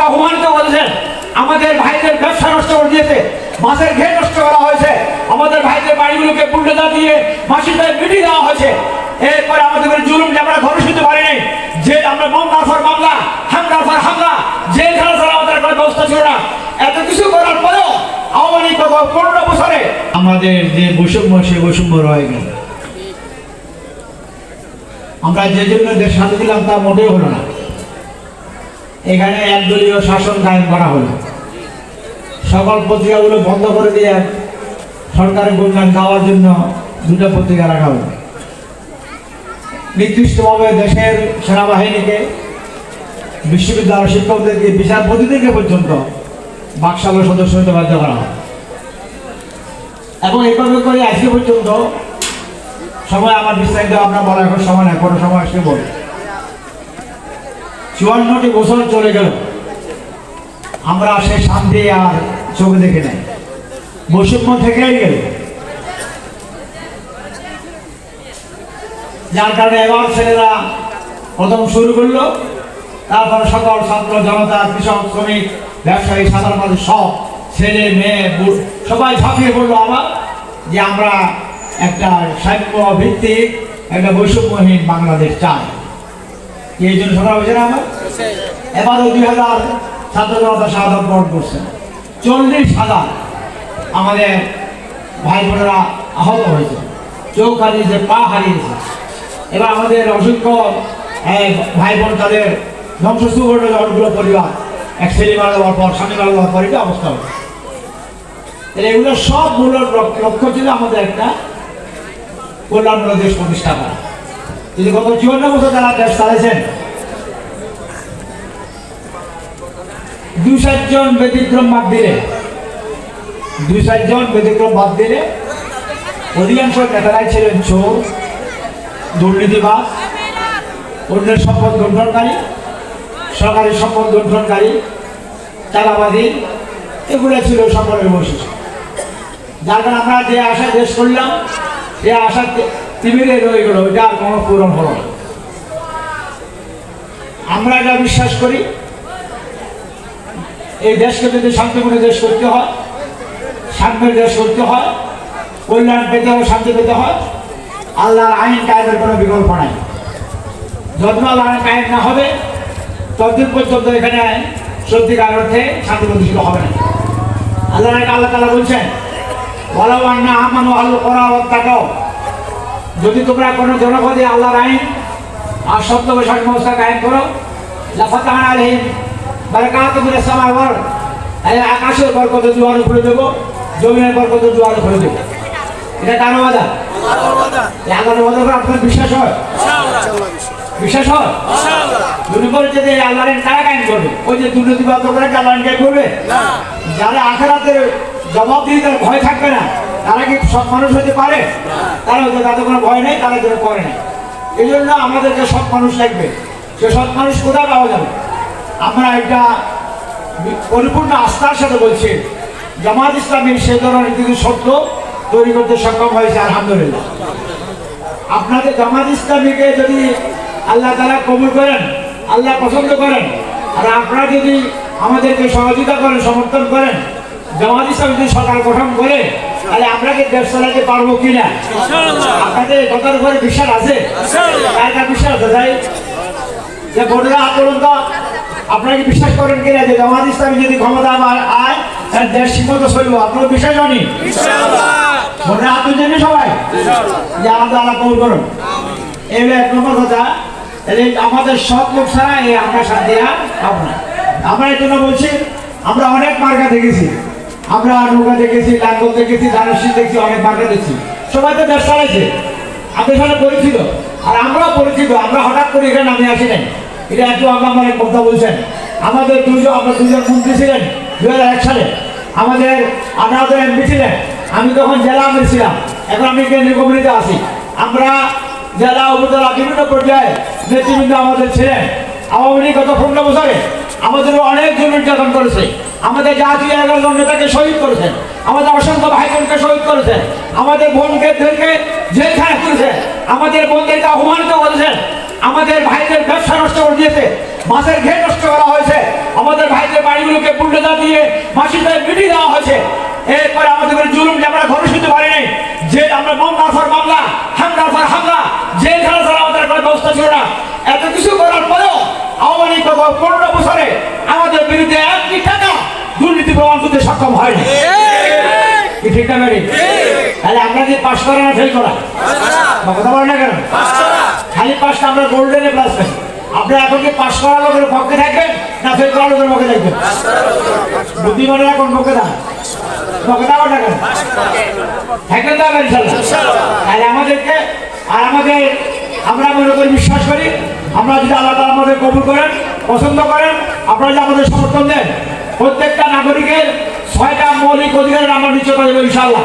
অপমানিত করেছেন, আমাদের ভাইদের ব্যবসা নষ্ট করে দিয়েছে, মাছের ঘের নষ্ট করা হয়েছে, আমাদের ভাইদের বাড়িগুলোকে বুলডোজার দিয়ে মাসিদের মিটিয়ে দেওয়া হয়েছে। এরপরে আমাদের জুলুম যে আমরা ঘরে শুনতে পারিনি, যে আমরা মামলার পর মামলা, হামলার পর হামলা, জেলখানা ছাড়া আমাদের কোনো ব্যবস্থা ছিল না। এত কিছু করার পরেও আওয়ামী লীগ 15 বছরে আমাদের যে বৈষম্য, সে বৈষম্য রয়ে গেল। আমরা যে জন্য দেশ শান্তি দিলাম তা মোটেও হলো না। এখানে একদলীয় শাসন কায়েম করা হলো, সকল পত্রিকাগুলো বন্ধ করে দিয়ে সরকারের গুণগান গাওয়ার জন্য 2টা পত্রিকা রাখা হলো। নির্দিষ্টভাবে দেশের সেনাবাহিনীকে, বিশ্ববিদ্যালয় শিক্ষকদেরকে, বিচারপতিদেরকে পর্যন্ত বাকশালের সদস্য হতে বাধ্য করা হয়। এবং এইভাবে করে আজকে পর্যন্ত সময় আমার বিস্তারিত আপনার বলা এখন সময় নেই, কোনো সময় আসলে বলি। 54টি বছর চলে গেল, আমরা সে শান্তি আর চোখে দেখে নেই, বৈষম্য থেকেই গেল। যার কারণে এবার ছেলেরা প্রথম শুরু করলো, তারপরে সকল ছাত্র জনতা, কৃষক, শ্রমিক, ব্যবসায়ী, সাধারণ মানুষ সব ছেলে মেয়ে সবাই ঝাঁপিয়ে পড়লো আবার যে আমরা একটা সাম্য ভিত্তিক একটা বৈষম্যহীন বাংলাদেশ চাই। এই জন্য সকাল হয়েছে না আমার এবারও 2000 ছাত্র জনতা শাহাদাত বরণ করছেন, 40,000 আমাদের ভাই বোনেরা আহত হয়েছে, চোখ হারিয়েছে, পা হারিয়েছে। এবার আমাদের অসংখ্য ভাই বোন তাদের ধ্বংসস্তূপ অনেকগুলো পরিবার, এক ছেলে মারা যাওয়ার পর, স্বামী মারা যাওয়ার পর, এটা অবস্থা হয়েছে। এগুলো সব মূল লক্ষ্য ছিল আমাদের একটা কল্যাণমূলক দেশ প্রতিষ্ঠা করা। যদি গত 54 বছর তারা দেশ চালাইছেন, 2-4 জন ব্যতিক্রম বাদ দিলে, 2-4 জন ব্যতিক্রম বাদ দিলে অধিকাংশ নেতারাই ছিলেন চোর, দুর্নীতিবাজ, অন্যের সম্পদ লুণ্ঠনকারী, সরকারি সম্পদ লুণ্ঠনকারী, চাঁদাবাদী, এগুলো ছিল সকলের বৈশিষ্ট্য। যার কারণে আমরা যে আশা দেশ করলাম, সে আশা তিমিরে রয়ে গেল, এটা আর কোনো পূরণ হলো না। আমরা এটা বিশ্বাস করি, এই দেশকে যদি শান্তিপূর্ণ দেশ করতে হয়, সাম্যের দেশ করতে হয়, কল্যাণ পেতে হয়, শান্তি পেতে হয়, আল্লাহর আইন কায়েমের কোনো বিকল্প নাই। যতদিন আল্লাহর আইন কায়েম না হবে, ততদিন পর্যন্ত এখানে সত্যিকার অর্থে শান্তি প্রতিষ্ঠিত হবে না। আল্লাহ তাআলা বলছেন, ওয়ালাউ আন্না আমানু আল কুরআ ওয়াত্তাকাও, যদি তোমরা কোনো জনপদে আল্লাহর আইন আর সত্য বৈশাখ ব্যবস্থা কায়েম করো, লাফাতাহনা আলাইহিম বারাকাতুম মিনাস সামাই ওয়াল আরদ, আকাশের বরকত জোয়ার উপরে দেবো, জমিনের বরকত জোয়ার উপরে দেবো। এটা কার ওয়াদা? আল্লাহর ওয়াদা। এই আল্লাহর ওয়াদা করে আপনার বিশ্বাস হয়? ইনশাআল্লাহ বিশ্বাস হয়। ইনশাআল্লাহ দুনিয়ার যদি আল্লাহর আইন কারা কায়েম করবে? ওই যে দুর্নীতিবাদ করে আল্লাহর আইন কায়েম করবে না। যারা আখিরাতের জবাবদিহিতার ভয় থাকবে না, তারা কি সৎ মানুষ হতে পারে? তারা হয়তো তাদের কোনো ভয় নেই, তারা যেন করে নেই। এই জন্য আমাদেরকে সৎ মানুষ লাগবে। সে সৎ মানুষ কোথায় পাওয়া যাবে? আমরা একটা পরিপূর্ণ আস্থার সাথে বলছি, জামাত ইসলামী সে ধরনের কিছু শব্দ তৈরি করতে সক্ষম হয়েছে, আলহামদুলিল্লাহ। আপনাদের জামাত ইসলামীকে যদি আল্লাহ তাআলা কবুল করেন, আল্লাহ পছন্দ করেন, আর আপনারা যদি আমাদেরকে সহযোগিতা করেন, সমর্থন করেন, জামাত ইসলামী যদি সরকার গঠন করে, তাহলে আপনাকে দেশ চালাতে পারবো কিনা? আপনাদের কথার উপরে বিশ্বাস আছে? কার বিশ্বাস আছে? তাই যে বোর্ডের আন্দোলন, আপনারা কি বিশ্বাস করেন কিনা যে জামাত ইসলামী যদি ক্ষমতা আয়, দেশ ঠিকমতো চলবো? আপনার বিশ্বাস হয়নি? বোর্ডের আন্দোলন সবাই যে আল্লাহ কবুল করুন। এই 1 নম্বর কথা। তাহলে আমাদের সব লোক ছাড়া আমরা শান্তি আর পাবো না। আমরা এই জন্য বলছি, আমরা অনেক মার্কা দেখেছি, আমরা নৌকা দেখেছি, লাঙ্গল দেখেছি, ধানসি দেখছি, অনেক মার্কা দেখছি। সবাই তো দেশ চালাইছে, আমাদের সাথে পরিচিত, আর আমরাও পরিচিত। আমরা হঠাৎ করে এখানে নামে আসি নাই। এটা একটু আগে আমার কথা বলছেন। আমরা 2 জন মন্ত্রী ছিলেন 2001 সালে, আমাদের 18 এমপি ছিলেন। আমি তখন জেলা আমির ছিলাম, এখন আমি কেন্দ্রীয় কমিটিতে আছি। আমরা জেলা উপজেলা বিভিন্ন পর্যায়ে নেতৃবৃন্দ আমাদের ছিলেন। আওয়ামী লীগ গত 15 বছরে আমাদের অনেক জন নির্যাতন করেছে, আমাদের জাতীয় 11 জন নেতাকে শহীদ করেছেন, আমাদের অসংখ্য ভাই বোনকে শহীদ করেছেন, আমাদের বোনকে জেলখানা করেছেন, আমাদের বোনদেরকে অপমানিত করেছেন, আমাদের ভাইদের ব্যবসা নষ্ট করে দিয়েছে, মাছের ঘের নষ্ট করা হয়েছে, আমাদের ভাই আমাদের বাড়িগুলোকে বুলডোজার দিয়ে মাসিদের মিটিয়ে দেওয়া হয়েছে। এরপরে আমাদের উপরে জুলুম যে আমরা ঘরে শুনতে পারিনি, যে আমরা মামলার পর মামলা, হামলার পর হামলা, জেল খানা ছাড়া আমাদের কোনো ব্যবস্থা ছিল না। এত কিছু করার পরেও আওয়ামী লীগ 15 বছরে আমাদের বিরুদ্ধে 1 কোটি টাকা দুর্নীতি প্রমাণ করতে সক্ষম হয়নি। ঠিক না ম্যাডাম? তাহলে আমরা যে পাস করা না ফেল করা, কথা বলেন না কেন? খালি পাসটা আমরা গোল্ডেনে প্লাস পাই। আপনারা এখন কি পাস করা লোকের পক্ষে থাকবেন না ফেল করা লোকের পক্ষে থাকবেন? বুদ্ধিমানের এখন পক্ষে থাকেন, পক্ষে থাকবেন না কেন? থাকবেন তো আবার ইনশাল্লাহ। তাহলে আমাদেরকে আর আমাদের আমরা মনে করি, বিশ্বাস করি, আমরা যদি আল্লাহ তাআলা আমাদের কবুল করেন, পছন্দ করেন, আপনারা যদি আমাদের সমর্থন দেন, প্রত্যেকটা নাগরিকের 6টা মৌলিক অধিকারের আমরা নিশ্চয় পাবো ইনশাআল্লাহ।